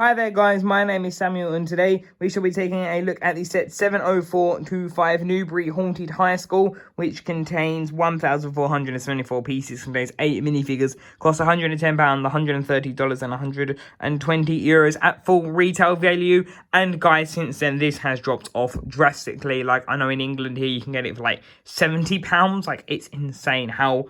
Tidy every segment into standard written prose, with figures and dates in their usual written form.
Hi there guys, my name is Samuel and today we shall be taking a look at the set 70425 Newbury Haunted High School, which contains 1,474 pieces, contains 8 minifigures, costs £110, $130 and €120 at full retail value. And guys, since then this has dropped off drastically. Like, I know in England here you can get it for like £70. Like, it's insane how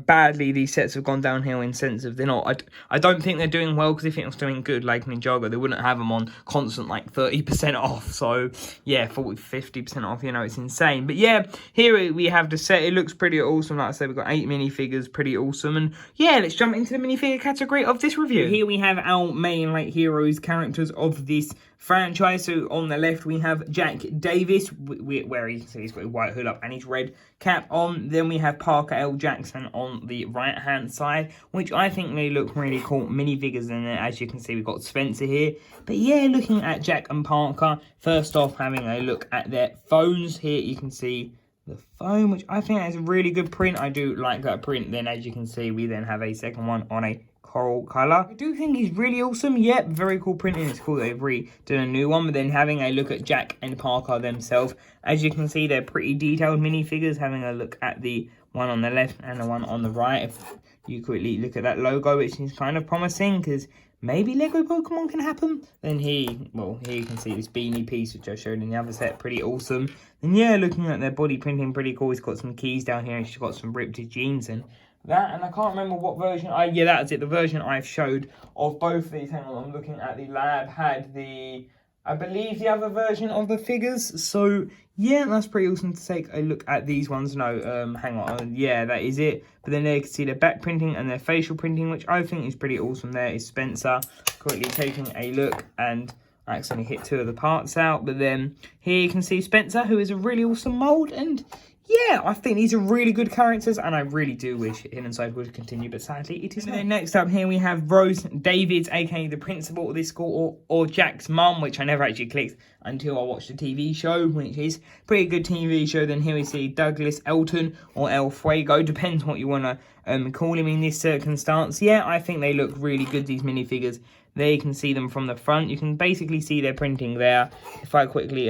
badly these sets have gone downhill in sense of they're not. I don't think they're doing well, because if it was doing good like Ninjago, they wouldn't have them on constant like 30% off. So yeah, 40-50% off, you know, it's insane. But yeah, here we have the set. It looks pretty awesome. Like I said, we've got 8 minifigures, pretty awesome. And yeah, let's jump into the minifigure category of this review. Here we have our main like heroes, characters of this franchise. So on the left we have Jack Davis, where he's got his white hood up and his red cap on. Then we have Parker L. Jackson on the right hand side, which I think they look really cool minifigures. And as you can see, we've got Spencer here. But yeah, looking at Jack and Parker, first off, having a look at their phones here, you can see the phone, which I think has a really good print. I do like that print. Then as you can see, we then have a second one on a coral color. I do think he's really awesome. Yep, very cool printing. It's cool they've redone a new one. But then having a look at Jack and Parker themselves, as you can see, they're pretty detailed minifigures. Having a look at the one on the left and the one on the right, if you quickly look at that logo, which is kind of promising, because maybe Lego Pokemon can happen. Then here you can see this beanie piece, which I showed in the other set, pretty awesome. And yeah, looking at their body printing, pretty cool. He's got some keys down here, and she's got some ripped jeans and that. And I can't remember what version. Yeah, that's it. The version I've showed of both these. Hang on, I'm looking at the lab. Had the, I believe, the other version of the figures. So yeah, that's pretty awesome to take a look at these ones. No, hang on. Yeah, that is it. But then there you can see their back printing and their facial printing, which I think is pretty awesome. There is Spencer quickly taking a look, and I accidentally hit 2 of the parts out. But then here you can see Spencer, who is a really awesome mold. And yeah, I think these are really good characters, and I really do wish Hidden Side would continue, but sadly it is not. Then next up here we have Rose Davids, aka the principal of this school, or Jack's mum, which I never actually clicked until I watched the TV show, which is a pretty good TV show. Then here we see Douglas Elton, or El Fuego, depends what you want to call him in this circumstance. Yeah, I think they look really good, these minifigures. There you can see them from the front. You can basically see their printing there. If I quickly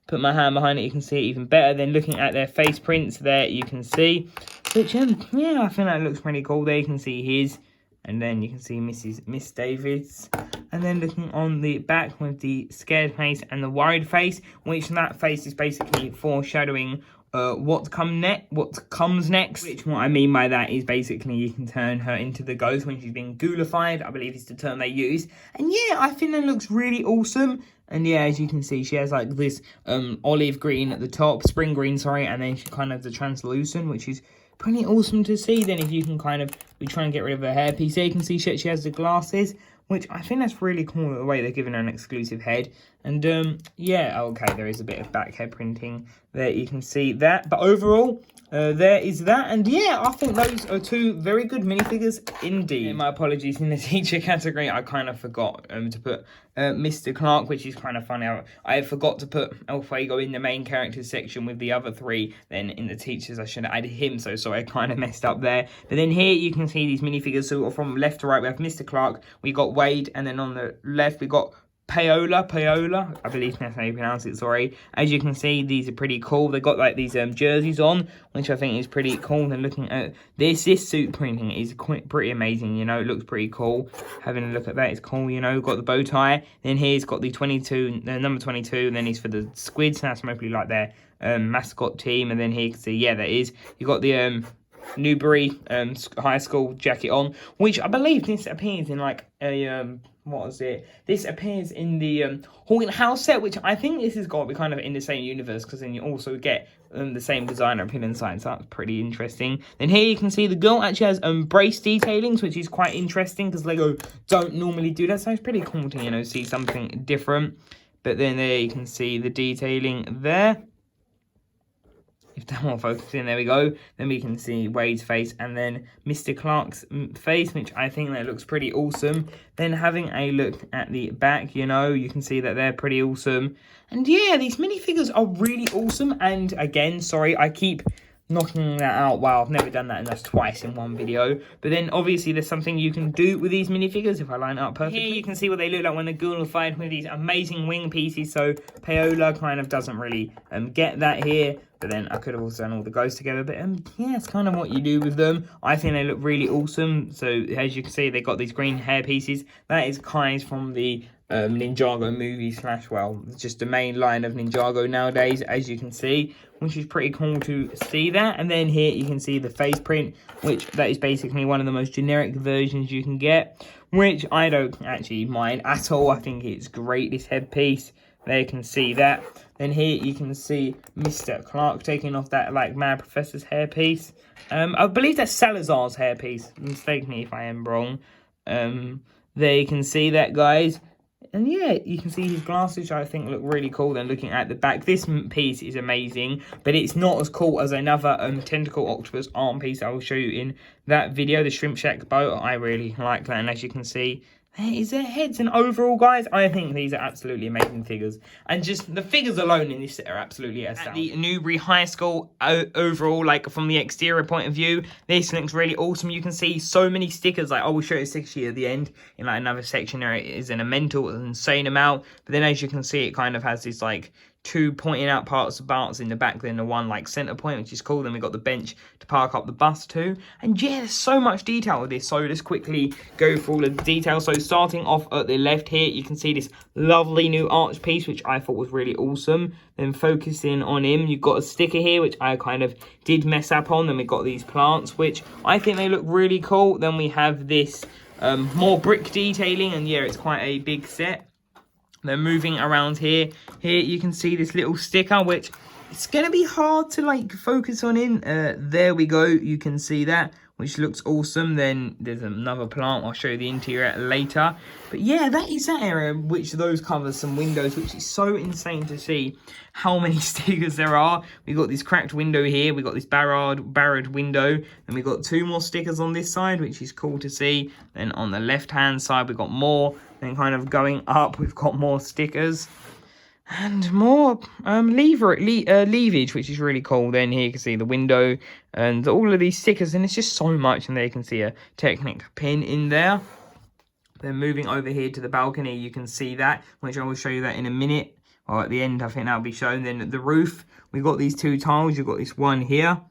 put my hand behind it, you can see it even better. Then looking at their face prints there, you can see, which, yeah, I think that looks pretty cool. There you can see his, and then you can see Miss Davids. And then looking on the back with the scared face and the worried face, which that face is basically foreshadowing what comes next. Which, what I mean by that is basically you can turn her into the ghost when she's been ghoulified, I believe is the term they use. And yeah, I think that looks really awesome. And yeah, as you can see, she has like this olive green at the top, spring green, sorry, and then she kind of the translucent, which is pretty awesome to see. Then if you can kind of, we try and get rid of her hairpiece, there you can see she has the glasses, which I think that's really cool, the way they're giving her an exclusive head. And yeah, okay, there is a bit of back head printing there, you can see that. But overall, there is that. And yeah, I think those are 2 very good minifigures indeed. My apologies, in the teacher category, I kind of forgot to put Mr. Clark, which is kind of funny. I forgot to put El Fuego in the main characters section with the other 3. Then in the teachers, I should have added him. So sorry, I kind of messed up there. But then here you can see these minifigures. So from left to right, we have Mr. Clark, we got Wade, and then on the left, we got Paola, I believe that's how you pronounce it, sorry. As you can see, these are pretty cool. They've got like these jerseys on, which I think is pretty cool. And looking at this suit printing is pretty amazing, you know, it looks pretty cool. Having a look at that is cool, you know, got the bow tie. Then here's got the 22, number 22, and then he's for the squids, and that's mostly like their mascot team. And then here you can see, yeah, that is. You got the Newbury high school jacket on, which I believe this appears in like a what was it? This appears in the Haunted House set, which I think this has got to be kind of in the same universe, because then you also get the same designer of Hidden Side, so that's pretty interesting. Then here you can see the girl actually has brace detailings, which is quite interesting, because Lego don't normally do that, so it's pretty cool to, you know, see something different. But then there you can see the detailing there. If that more focusing, there we go. Then we can see Wade's face and then Mr. Clark's face, which I think that looks pretty awesome. Then having a look at the back, you know, you can see that they're pretty awesome. And yeah, these minifigures are really awesome. And again, sorry, I keep knocking that out. Wow, I've never done that, and that's twice in one video. But then obviously there's something you can do with these minifigures if I line it up perfectly. Here you can see what they look like when they're gullified with these amazing wing pieces. So Paola kind of doesn't really get that here. But then I could have also done all the ghosts together. But yeah, it's kind of what you do with them. I think they look really awesome. So as you can see, they got these green hair pieces. That is Kai's from the Ninjago movie / well, just the main line of Ninjago nowadays, as you can see, which is pretty cool to see that. And then here you can see the face print, which that is basically one of the most generic versions you can get, which I don't actually mind at all. I think it's great, this headpiece. There you can see that. Then here you can see Mr. Clark taking off that like Mad Professor's hairpiece. I believe that's Salazar's hairpiece. Mistake me if I am wrong. There you can see that, guys. And yeah, you can see his glasses, which I think look really cool. Then looking at the back, this piece is amazing, but it's not as cool as another tentacle octopus arm piece I will show you in that video, the Shrimp Shack boat. I really like that, and as you can see, there is their heads. And overall, guys, I think these are absolutely amazing figures. And just the figures alone in this set are absolutely astounding. At the Newbury High School, overall, like from the exterior point of view, this looks really awesome. You can see so many stickers. Like I will show you a sticker sheet at the end in like another section there. It is an insane amount. But then as you can see, it kind of has this like two pointing out parts in the back, then the one like center point, which is cool. Then we got the bench to park up the bus too. And yeah, there's so much detail with this, so let's quickly go through all of the details. So starting off at the left here, you can see this lovely new arch piece, which I thought was really awesome. Then focusing on him, you've got a sticker here, which I kind of did mess up on. Then we got these plants, which I think they look really cool. Then we have this more brick detailing, and yeah, it's quite a big set. Then moving around here you can see this little sticker, which it's going to be hard to like focus on in. There we go, you can see that, which looks awesome. Then there's another plant, I'll show you the interior later. But yeah, that is that area, which those covers some windows, which is so insane to see how many stickers there are. We got this cracked window here, we got this barred window, and we got two more stickers on this side, which is cool to see. Then on the left hand side we got more. Then kind of going up, we've got more stickers and more leavage, which is really cool. Then here you can see the window and all of these stickers, and it's just so much. And there you can see a Technic pin in there. Then moving over here to the balcony, you can see that, which I will show you that in a minute, or at the end I think that'll be shown. Then at the roof, we got these two tiles. You've got this one here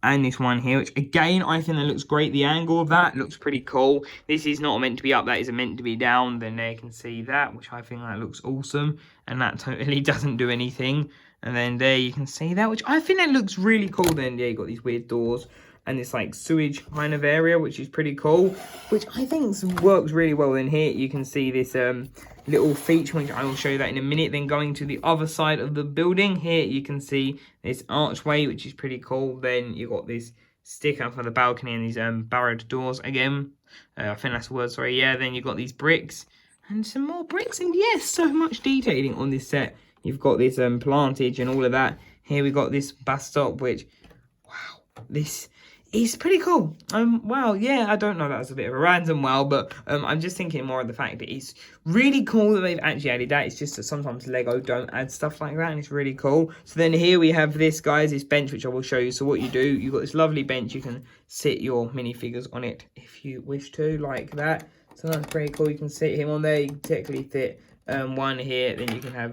and this one here, which again I think that looks great. The angle of that looks pretty cool. This is not meant to be up, that is meant to be down. Then there you can see that, which I think that looks awesome, and that totally doesn't do anything. And then there you can see that, which I think that looks really cool. Then yeah, you got these weird doors and this like sewage kind of area, which is pretty cool, which I think works really well. In here you can see this little feature, which I will show you that in a minute. Then going to the other side of the building, here you can see this archway, which is pretty cool. Then you got this sticker for the balcony and these barred doors again. I think that's the word, sorry. Yeah, then you got these bricks and some more bricks, and yes, so much detailing on this set. You've got this plantage and all of that. Here we got this bus stop, which, wow, this is pretty cool. Wow, yeah, I don't know, that was a bit of a random wow, but I'm just thinking more of the fact that it's really cool that they've actually added that. It's just that sometimes Lego don't add stuff like that, and it's really cool. So then here we have this, guys, this bench, which I will show you. So what you do, you've got this lovely bench. You can sit your minifigures on it if you wish to, like that. So that's pretty cool. You can sit him on there. You can technically fit one here. Then you can have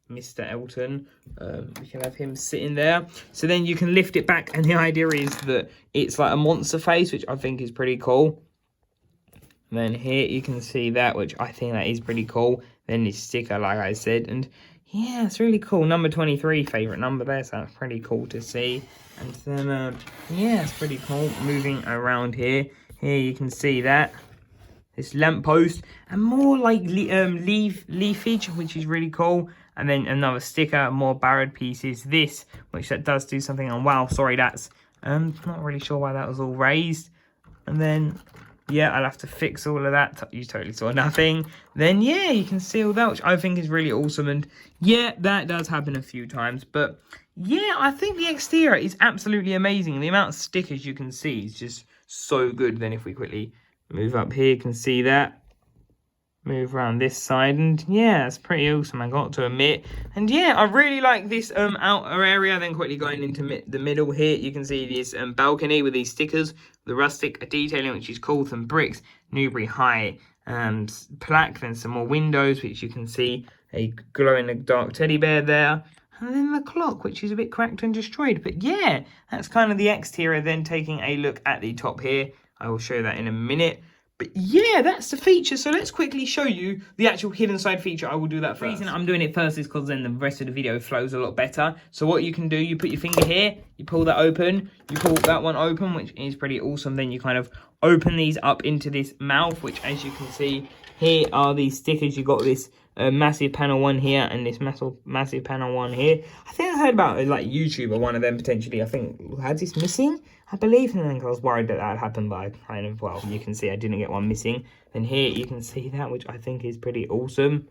Mr. Elton. You can have him sitting there. So then you can lift it back, and the idea is that it's like a monster face, which I think is pretty cool. And then here you can see that, which I think that is pretty cool. Then this sticker, like I said, and yeah, it's really cool. Number 23, favourite number there, so that's pretty cool to see. And then, yeah, it's pretty cool. Moving around here you can see that. This lamppost, and more like leafage, which is really cool. And then another sticker, more barred pieces. This, which that does do something on. Wow, sorry, that's not really sure why that was all raised. And then yeah, I'll have to fix all of that. You totally saw nothing. Then yeah, you can see all that, which I think is really awesome. And yeah, that does happen a few times, but yeah, I think the exterior is absolutely amazing. And the amount of stickers you can see is just so good. Then if we quickly move up here, you can see that. move around this side, and yeah, it's pretty awesome, I got to admit. And yeah, I really like this outer area. Then quickly going into the middle here, you can see this balcony with these stickers, the rustic detailing, which is cool, some bricks, Newbury High plaque, then some more windows, which you can see a glow-in-the-dark teddy bear there, and then the clock, which is a bit cracked and destroyed. But yeah, that's kind of the exterior. Then taking a look at the top here, I will show that in a minute. But yeah, that's the feature. So let's quickly show you the actual hidden side feature. I will do that first. The reason I'm doing it first is because then the rest of the video flows a lot better. So what you can do, you put your finger here, you pull that open, you pull that one open, which is pretty awesome. Then you kind of open these up into this mouth, which as you can see, here are these stickers. You got this massive panel one here and this massive panel one here. I think I heard about like YouTube or one of them potentially. I think had this missing, I believe, and then I was worried that that happened, but I kind of, well, you can see I didn't get one missing. Then here you can see that, which I think is pretty awesome.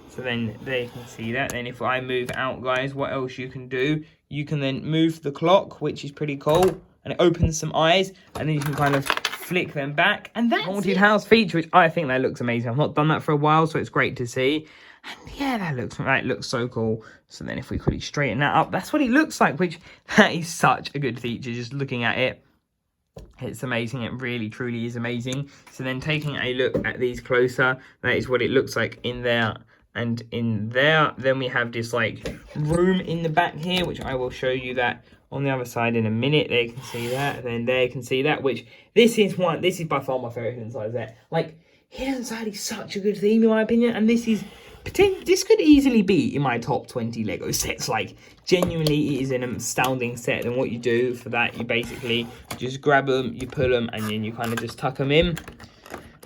So then there you can see that. Then if I move out, guys, what else you can do? You can then move the clock, which is pretty cool, and it opens some eyes, and then you can kind of flick them back, and that's haunted house feature, which I think that looks amazing. I've not done that for a while, so it's great to see. And yeah, that looks so cool. So then if we quickly straighten that up, that's what it looks like, which that is such a good feature. Just looking at it, it's amazing. It really truly is amazing. So then taking a look at these closer, that is what it looks like in there and in there. Then we have this like room in the back here, which I will show you that on the other side in a minute. There you can see that, and then there you can see that, which this is by far my favorite hidden side there. Like, hidden side is such a good theme in my opinion, and this could easily be in my top 20 Lego sets. Like, genuinely, it is an astounding set. And what you do for that, you basically just grab them, you pull them, and then you kind of just tuck them in.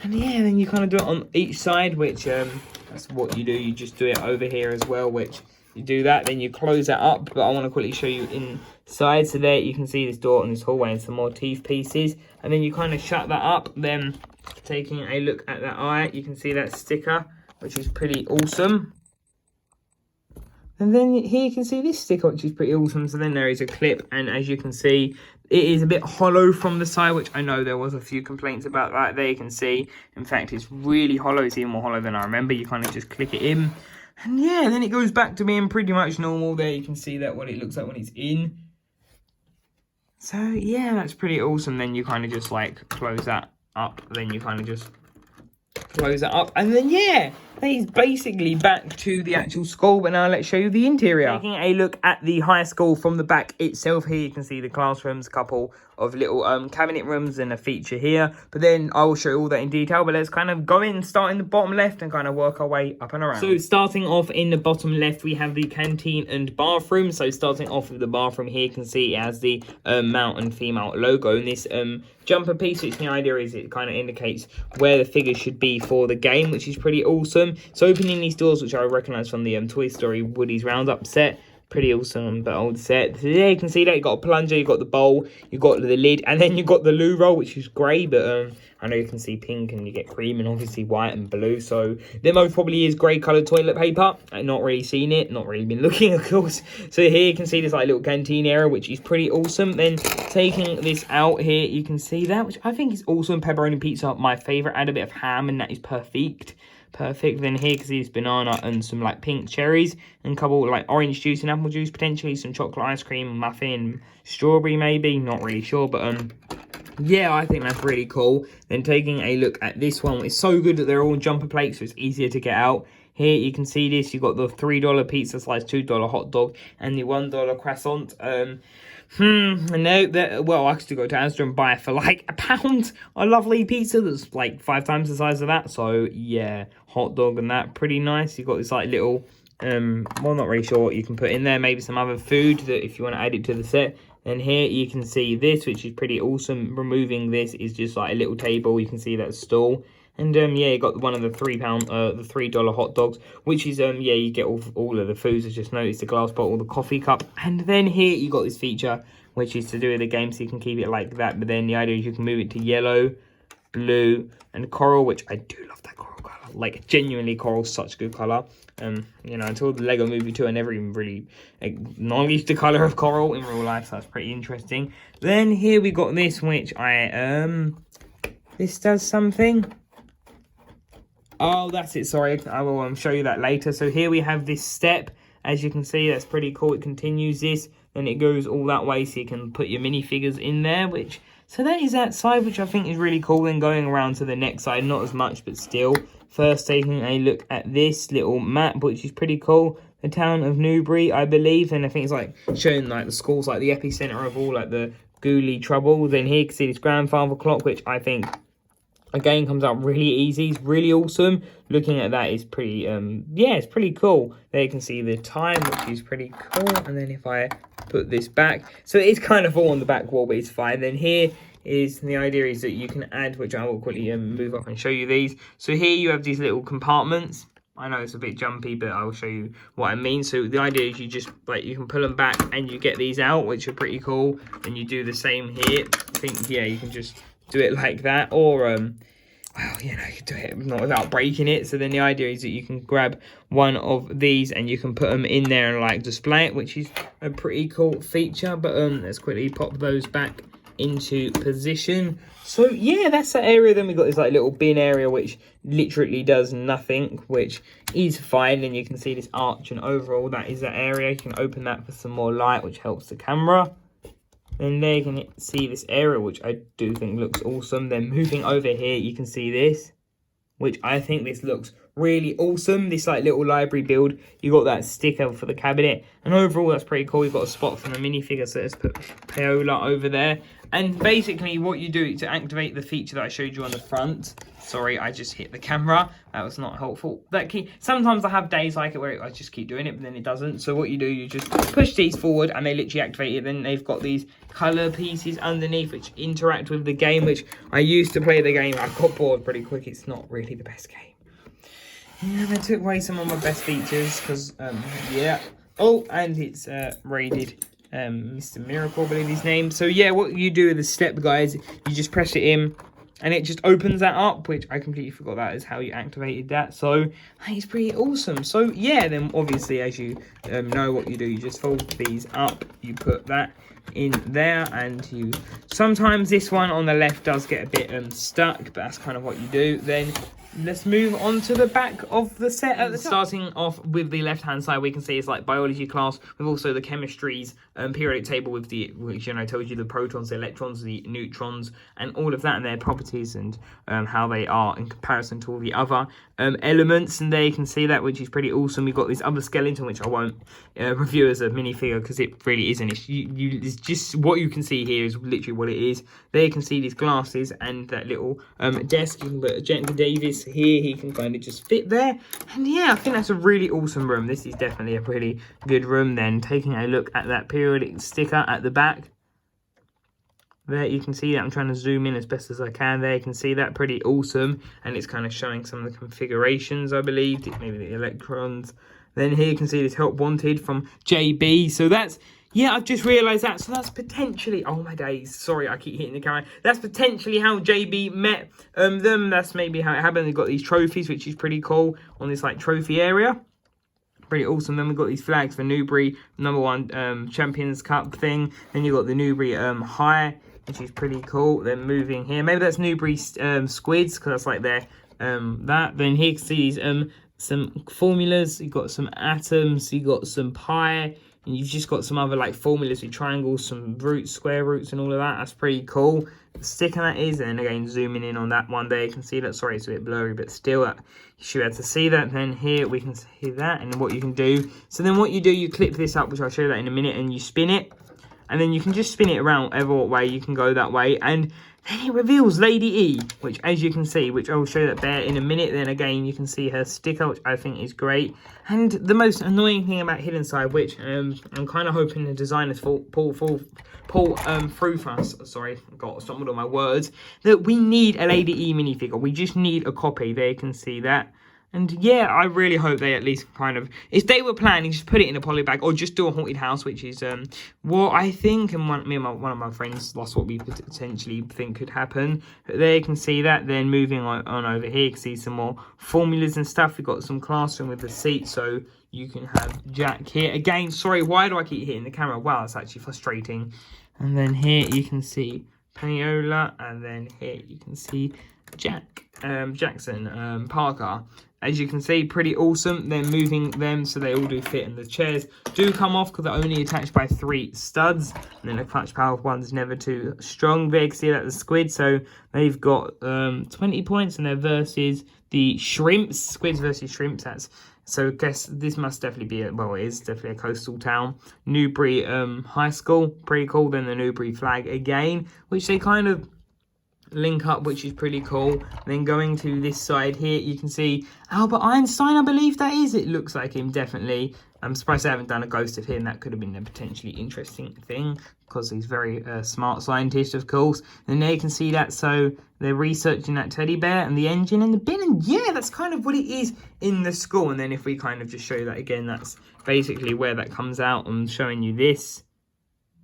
And yeah, then you kind of do it on each side, which that's what you do. You just do it over here as well, which you do that, then you close that up. But I want to quickly show you inside. So there you can see this door and this hallway and some more teeth pieces. And then you kind of shut that up. Then taking a look at that eye, you can see that sticker, which is pretty awesome. And then here you can see this sticker, which is pretty awesome. So then there is a clip, and as you can see, it is a bit hollow from the side, which I know there was a few complaints about that. There you can see, in fact, it's really hollow. It's even more hollow than I remember. You kind of just click it in. And yeah, then it goes back to being pretty much normal. There you can see that what it looks like when it's in. So yeah, that's pretty awesome. Then you kind of just like close that up. Then you kind of just close that up, and then yeah, that is basically back to the actual school. But now let's show you the interior. Taking a look at the high school from the back itself, here you can see the classrooms, a couple of little cabinet rooms and a feature here. But then I will show you all that in detail. But let's kind of go in, start in the bottom left, and kind of work our way up and around. So starting off in the bottom left, we have the canteen and bathroom. So starting off with the bathroom here, you can see it has the male and female logo. And this jumper piece, which the idea is it kind of indicates where the figures should be for the game, which is pretty awesome. So opening these doors, which I recognise from the Toy Story Woody's Roundup set, pretty awesome but old set. So there you can see that you got a plunger, you got the bowl, you got the lid, and then you got the loo roll, which is grey, but I know you can see pink and you get cream and obviously white and blue. So there most probably is grey coloured toilet paper. I've not really seen it, not really been looking, of course. So here you can see this like little canteen area, which is pretty awesome. Then taking this out here, you can see that, which I think is awesome. Pepperoni pizza, my favourite. Add a bit of ham and that is perfect. Then here you can see this banana and some like pink cherries and a couple like orange juice and apple juice, potentially some chocolate ice cream, muffin, strawberry maybe, not really sure, but yeah, I think that's really cool. Then taking a look at this one, it's so good that they're all jumper plates, so it's easier to get out. Here you can see this, you've got the $3 pizza slice, $2 hot dog, and the $1 croissant. No, well, I could go to Asda and buy it for like £1 a lovely pizza that's like 5 times the size of that. So yeah, hot dog and that, pretty nice. You've got this like little, well, not really sure what you can put in there. Maybe some other food that if you want to add it to the set. And here you can see this, which is pretty awesome. Removing this is just like a little table. You can see that stool. And yeah, you got one of the $3 hot dogs, which is yeah, you get all of the foods. I just noticed the glass bottle, the coffee cup, and then here you got this feature, which is to do with the game, so you can keep it like that. But then the idea is you can move it to yellow, blue, and coral, which I do love that coral color. Like genuinely, coral's such a good color. You know, until the Lego Movie 2, I never even really acknowledged the color of coral in real life. So that's pretty interesting. Then here we got this, which this does something. Oh, that's it. Sorry, I will show you that later. So here we have this step. As you can see, that's pretty cool. It continues this, then it goes all that way, so you can put your minifigures in there. So that is that side, which I think is really cool. Then going around to the next side, not as much, but still. First, taking a look at this little map, which is pretty cool. The town of Newbury, I believe, and I think it's like showing like the schools, like the epicenter of all like the ghouly trouble. Then here you can see this grandfather clock, which I think again comes out really easy. It's really awesome. Looking at that is pretty yeah, it's pretty cool. There you can see the time, which is pretty cool. And then if I put this back, so it is kind of all on the back wall, but it's fine. Then here is the idea is that you can add, which I will quickly move up and show you these. So here you have these little compartments. I know it's a bit jumpy, but I will show you what I mean. So the idea is you just, like, you can pull them back and you get these out, which are pretty cool. And you do the same here. I think, yeah, you can just do it like that. Or, well, you know, you can do it not without breaking it. So then the idea is that you can grab one of these and you can put them in there and, like, display it, which is a pretty cool feature. But let's quickly pop those back into position. So yeah, that's that area. Then we've got this like little bin area which literally does nothing, which is fine. And you can see this arch, and overall that is that area. You can open that for some more light, which helps the camera. And there you can see this area, which I do think looks awesome. Then moving over here, you can see this, which I think this looks really awesome. This like little library build, you got that sticker for the cabinet, and overall that's pretty cool. You've got a spot for the minifigure, so let's put Paola over there. And basically what you do to activate the feature that I showed you on the front, sorry, I just hit the camera, that was not helpful. That key, sometimes I have days like it where I just keep doing it, but then it doesn't. So what you do, you just push these forward and they literally activate it. Then they've got these color pieces underneath which interact with the game, which I used to play the game. I got bored pretty quick. It's not really the best game. Yeah, they took away some of my best features because, yeah. Oh, and it's raided Mr. Miracle, I believe his name. So, yeah, what you do with the step, guys, you just press it in and it just opens that up, which I completely forgot that is how you activated that. So, it's pretty awesome. So, yeah, then obviously, as you know what you do, you just fold these up, you put that in there, and you sometimes this one on the left does get a bit stuck, but that's kind of what you do. Then let's move on to the back of the set at the top. Starting off with the left hand side, we can see it's like biology class with also the chemistry's periodic table with the, which, you know, tells you the protons, the electrons, the neutrons, and all of that and their properties and how they are in comparison to all the other elements. And there you can see that, which is pretty awesome. We've got this other skeleton, which I won't review as a minifigure because it really isn't. It's just what you can see here is literally what it is. There you can see these glasses and that little desk. You can put Jennifer Davis here, he can kind of just fit there. And yeah, I think that's a really awesome room. This is definitely a pretty good room. Then taking a look at that periodic sticker at the back, there you can see that. I'm trying to zoom in as best as I can. There you can see that, pretty awesome. And it's kind of showing some of the configurations, I believe, maybe the electrons. Then here you can see this help wanted from JB. So that's, yeah, I've just realised that. So that's potentially, oh my days, sorry, I keep hitting the camera. That's potentially how JB met them. That's maybe how it happened. They've got these trophies, which is pretty cool, on this like trophy area. Pretty awesome. Then we've got these flags for Newbury #1 Champions Cup thing. Then you've got the Newbury High, which is pretty cool. Then moving here, maybe that's Newbury Squids, because that's like their that. Then here you can see these some formulas. You've got some atoms, you've got some pi, and you've just got some other like formulas with triangles, some roots, square roots, and all of that. That's pretty cool. The sticker that is, and again zooming in on that one there, you can see that. Sorry, it's a bit blurry, but still, you should be able to see that. Then here we can see that, and what you can do. So then what you do, you clip this up, which I'll show you that in a minute, and you spin it, and then you can just spin it around whatever way you can go that way, and then it reveals Lady E, which, as you can see, which I will show that there in a minute. Then again, you can see her sticker, which I think is great. And the most annoying thing about Hidden Side, which I'm kind of hoping the designers pull through for us. Sorry, I got stumbled on my words. That we need a Lady E minifigure. We just need a copy. There you can see that. And yeah, I really hope they at least kind of, if they were planning, just put it in a poly bag or just do a haunted house, which is what I think, and one of my friends, that's what we potentially think could happen. But there you can see that. Then moving on over here, you can see some more formulas and stuff. We've got some classroom with the seat, so you can have Jack here. Again, sorry, why do I keep hitting the camera? Wow, it's actually frustrating. And then here you can see Paola, and then here you can see Jackson Parker. As you can see, pretty awesome. They're moving them so they all do fit, and the chairs do come off because they're only attached by 3 studs. And then the clutch power one's never too strong. There you can see that the squid, so they've got 20 points, and they're versus the shrimps. Squids versus shrimps. So I guess this must definitely be, well, it is definitely a coastal town. Newbury High School, pretty cool. Then the Newbury flag again, which they kind of link up, which is pretty cool. Then going to this side here, you can see Albert Einstein, I believe that is. It looks like him, definitely. I'm surprised they haven't done a ghost of him. That could have been a potentially interesting thing, because he's very smart scientist, of course. And there you can see that. So they're researching that teddy bear and the engine and the bin. And yeah, that's kind of what it is in the school. And then if we kind of just show you that again, that's basically where that comes out. I'm showing you this.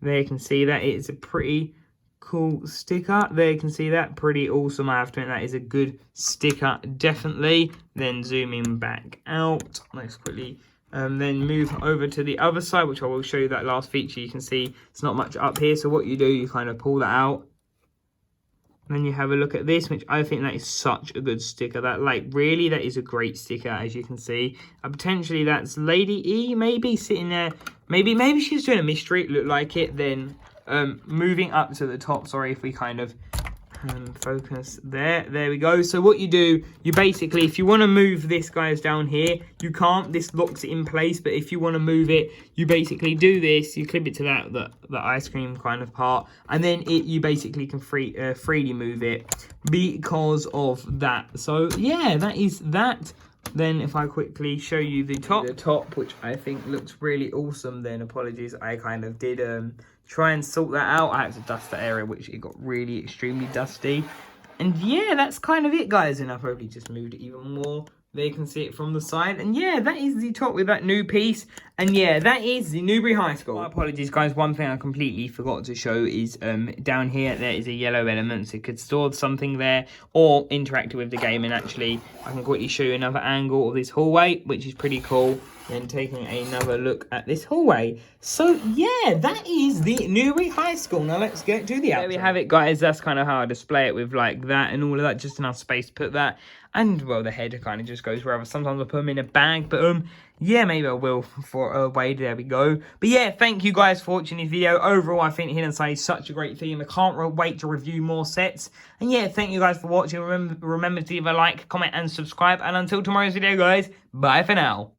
There you can see that. It's a pretty cool sticker. There you can see that. Pretty awesome, I have to admit. That is a good sticker, definitely. Then zooming back out. Let's quickly then move over to the other side, which I will show you that last feature. You can see it's not much up here, so what you do, you kind of pull that out, and then you have a look at this, which I think that is such a good sticker. That, like, really, that is a great sticker, as you can see. Potentially that's Lady E, maybe sitting there. Maybe she's doing a mystery, look like it. Then moving up to the top, sorry if we kind of focus there we go. So what you do, you basically, if you want to move this guys down here, you can't, this locks it in place. But if you want to move it, you basically do this, you clip it to the ice cream kind of part, and then you basically can freely move it because of that. So yeah, that is that. Then if I quickly show you the top, which I think looks really awesome, then apologies, I kind of did try and sort that out. I had to dust that area, which it got really extremely dusty. And yeah, that's kind of it, guys. And I've probably just moved it even more. There you can see it from the side. And yeah, that is the top with that new piece. And yeah, that is the Newbury High School. My apologies, guys. One thing I completely forgot to show is down here, there is a yellow element. So it could store something there or interact with the game. And actually, I can quickly show you another angle of this hallway, which is pretty cool. Then taking another look at this hallway. So yeah, that is the Newbury High School. Now let's get to the outro. There we have it, guys. That's kind of how I display it, with like that and all of that. Just enough space to put that. And well, the head kind of just goes wherever. Sometimes I put them in a bag, but yeah, maybe I will for a way. There we go. But yeah, thank you guys for watching this video. Overall, I think Hidden Side is such a great theme. I can't wait to review more sets. And yeah, thank you guys for watching. Remember to leave a like, comment, and subscribe. And until tomorrow's video, guys, bye for now.